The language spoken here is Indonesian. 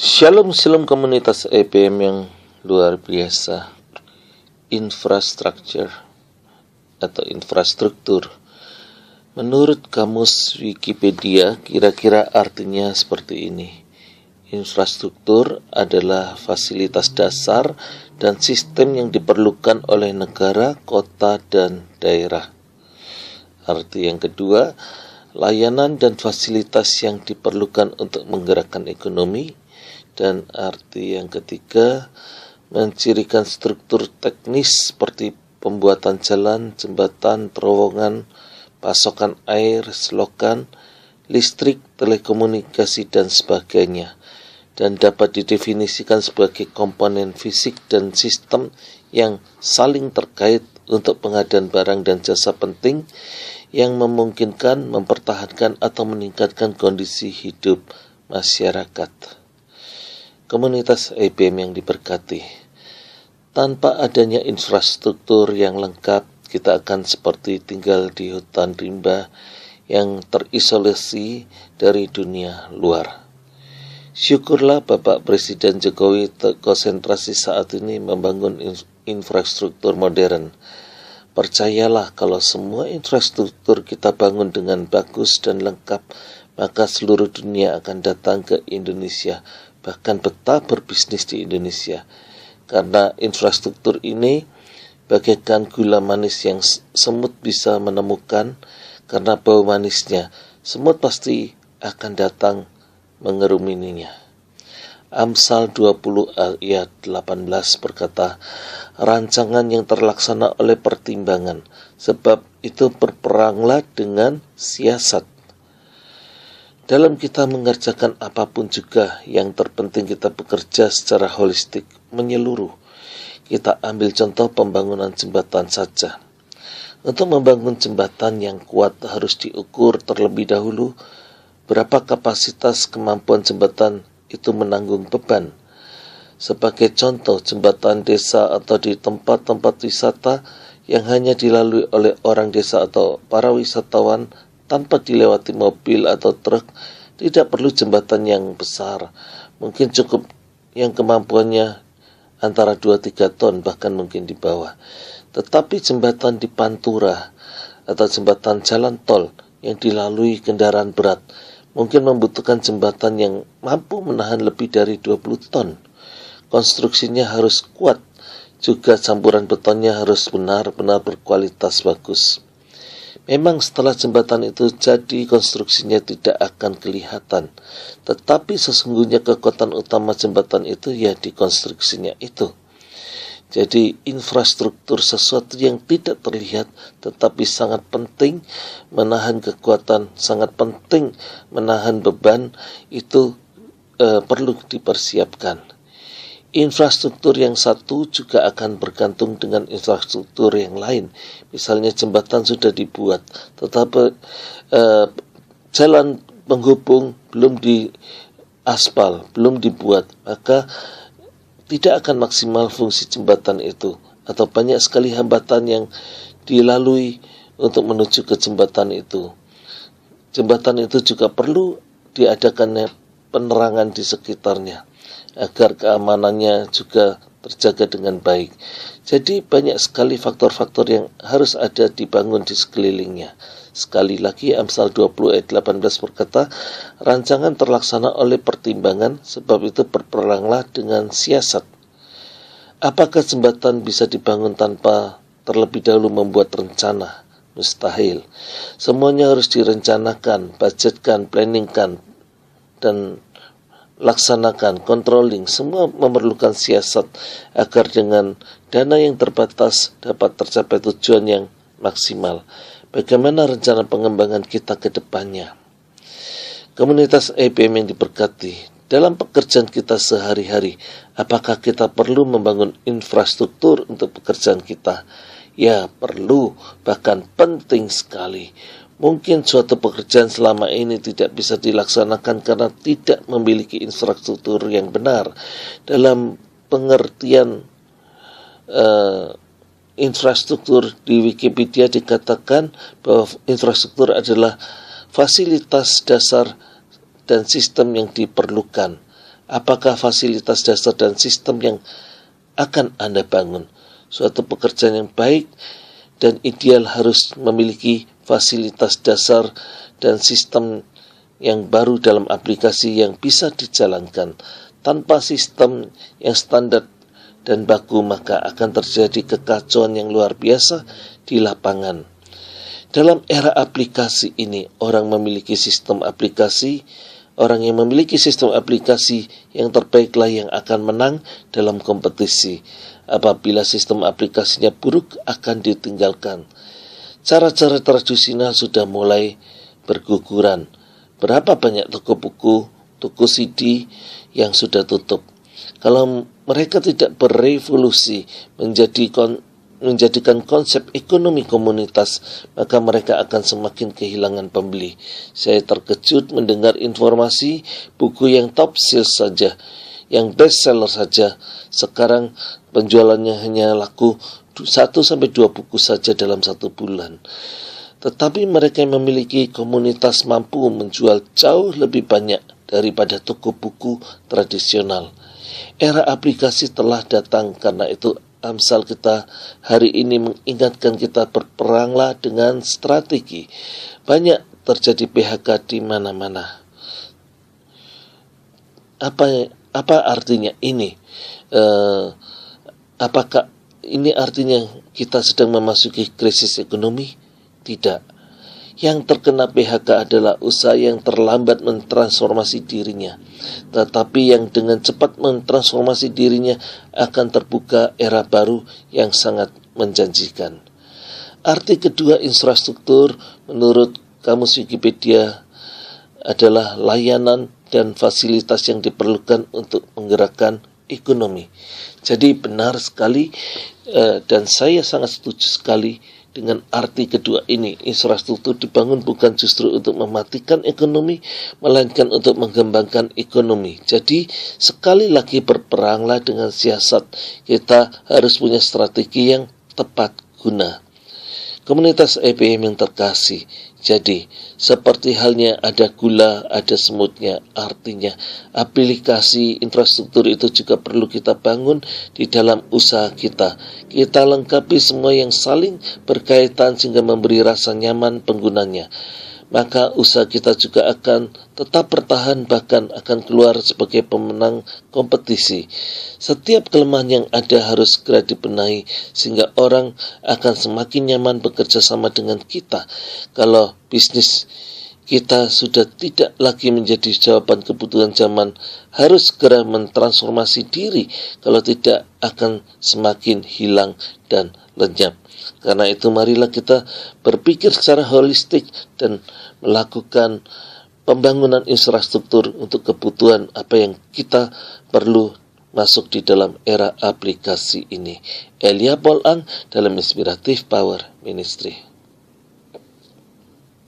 Shalom shalom komunitas EPM yang luar biasa. Infrastruktur. Menurut kamus Wikipedia, kira-kira artinya seperti ini. Infrastruktur adalah fasilitas dasar dan sistem yang diperlukan oleh negara, kota, dan daerah. Arti yang kedua, layanan dan fasilitas yang diperlukan untuk menggerakkan ekonomi. Dan arti yang ketiga, mencirikan struktur teknis seperti pembuatan jalan, jembatan, terowongan, pasokan air, selokan, listrik, telekomunikasi, dan sebagainya, dan dapat didefinisikan sebagai komponen fisik dan sistem yang saling terkait untuk pengadaan barang dan jasa penting yang memungkinkan, mempertahankan, atau meningkatkan kondisi hidup masyarakat. Komunitas EPM yang diberkati, tanpa adanya infrastruktur yang lengkap, kita akan seperti tinggal di hutan rimba yang terisolasi dari dunia luar. Syukurlah Bapak Presiden Jokowi konsentrasi saat ini membangun infrastruktur modern. Percayalah kalau semua infrastruktur kita bangun dengan bagus dan lengkap, maka seluruh dunia akan datang ke Indonesia, bahkan betah berbisnis di Indonesia. Karena infrastruktur ini bagaikan gula manis yang semut bisa menemukan, karena bau manisnya semut pasti akan datang mengerumuninya. Amsal 20 ayat 18 berkata, rancangan yang terlaksana oleh pertimbangan, sebab itu berperanglah dengan siasat. Dalam kita mengerjakan apapun juga, yang terpenting kita bekerja secara holistik, menyeluruh. Kita ambil contoh pembangunan jembatan saja. Untuk membangun jembatan yang kuat harus diukur terlebih dahulu berapa kapasitas kemampuan jembatan itu menanggung beban. Sebagai contoh, jembatan desa atau di tempat-tempat wisata yang hanya dilalui oleh orang desa atau para wisatawan tanpa dilewati mobil atau truk, tidak perlu jembatan yang besar. Mungkin cukup yang kemampuannya antara 2-3 ton, bahkan mungkin di bawah. Tetapi jembatan di Pantura atau jembatan jalan tol yang dilalui kendaraan berat mungkin membutuhkan jembatan yang mampu menahan lebih dari 20 ton. Konstruksinya harus kuat, juga campuran betonnya harus benar-benar berkualitas bagus. Memang setelah jembatan itu jadi, konstruksinya tidak akan kelihatan, tetapi sesungguhnya kekuatan utama jembatan itu ya di konstruksinya itu. Jadi infrastruktur sesuatu yang tidak terlihat tetapi sangat penting menahan kekuatan, sangat penting menahan beban, itu perlu dipersiapkan. Infrastruktur yang satu juga akan bergantung dengan infrastruktur yang lain. Misalnya jembatan sudah dibuat, tetapi jalan penghubung belum diaspal, belum dibuat, maka tidak akan maksimal fungsi jembatan itu. Atau banyak sekali hambatan yang dilalui untuk menuju ke jembatan itu. Jembatan itu juga perlu diadakannya penerangan di sekitarnya, agar keamanannya juga terjaga dengan baik. Jadi banyak sekali faktor-faktor yang harus ada dibangun di sekelilingnya. Sekali lagi Amsal 20 ayat 18 berkata, rancangan terlaksana oleh pertimbangan, sebab itu berperanglah dengan siasat. Apakah jembatan bisa dibangun tanpa terlebih dahulu membuat rencana? Mustahil. Semuanya harus direncanakan, budgetkan, planningkan, dan laksanakan, controlling, semua memerlukan siasat agar dengan dana yang terbatas dapat tercapai tujuan yang maksimal. Bagaimana rencana pengembangan kita ke depannya? Komunitas EPM yang diberkati, dalam pekerjaan kita sehari-hari, apakah kita perlu membangun infrastruktur untuk pekerjaan kita? Ya, perlu, bahkan penting sekali. Mungkin suatu pekerjaan selama ini tidak bisa dilaksanakan karena tidak memiliki infrastruktur yang benar. Dalam pengertian infrastruktur di Wikipedia dikatakan bahwa infrastruktur adalah fasilitas dasar dan sistem yang diperlukan Apakah fasilitas dasar dan sistem yang akan Anda bangun? Suatu pekerjaan yang baik dan ideal harus memiliki fasilitas dasar dan sistem yang baru dalam aplikasi yang bisa dijalankan. Tanpa sistem yang standar dan baku, maka akan terjadi kekacauan yang luar biasa di lapangan. Dalam era aplikasi ini, orang yang memiliki sistem aplikasi yang terbaiklah yang akan menang dalam kompetisi. Apabila sistem aplikasinya buruk, akan ditinggalkan. Cara-cara tradisional sudah mulai berguguran. Berapa banyak toko buku, toko CD yang sudah tutup? Kalau mereka tidak berevolusi menjadikan konsep ekonomi komunitas, maka mereka akan semakin kehilangan pembeli. Saya terkejut mendengar informasi buku yang top sales saja, yang best seller saja, sekarang penjualannya hanya laku 1-2 buku saja dalam 1 bulan. Tetapi mereka yang memiliki komunitas mampu menjual jauh lebih banyak daripada toko buku tradisional. Era aplikasi telah datang, karena itu Amsal kita hari ini mengingatkan kita, berperanglah dengan strategi. Banyak terjadi PHK di mana-mana. Apa artinya ini? Apakah ini artinya kita sedang memasuki krisis ekonomi? Tidak. Yang terkena PHK adalah usaha yang terlambat mentransformasi dirinya. Tetapi yang dengan cepat mentransformasi dirinya akan terbuka era baru yang sangat menjanjikan. Arti kedua infrastruktur menurut Kamus Wikipedia adalah layanan dan fasilitas yang diperlukan untuk menggerakkan ekonomi. Jadi benar sekali, dan saya sangat setuju sekali dengan arti kedua ini. Infrastruktur dibangun bukan justru untuk mematikan ekonomi, melainkan untuk mengembangkan ekonomi. Jadi sekali lagi, berperanglah dengan siasat. Kita harus punya strategi yang tepat guna. Komunitas EPM yang terkasih, jadi seperti halnya ada gula, ada semutnya. Artinya aplikasi infrastruktur itu juga perlu kita bangun di dalam usaha kita. Kita lengkapi semua yang saling berkaitan sehingga memberi rasa nyaman penggunanya. Maka usaha kita juga akan tetap bertahan, bahkan akan keluar sebagai pemenang kompetisi. Setiap kelemahan yang ada harus segera dibenahi sehingga orang akan semakin nyaman bekerja sama dengan kita. Kalau bisnis kita sudah tidak lagi menjadi jawaban kebutuhan zaman, harus segera mentransformasi diri, kalau tidak akan semakin hilang dan lenyap. Karena itu marilah kita berpikir secara holistik dan melakukan pembangunan infrastruktur untuk kebutuhan apa yang kita perlu masuk di dalam era aplikasi ini. Elia Paul Ang dalam Inspiratif Power Ministry.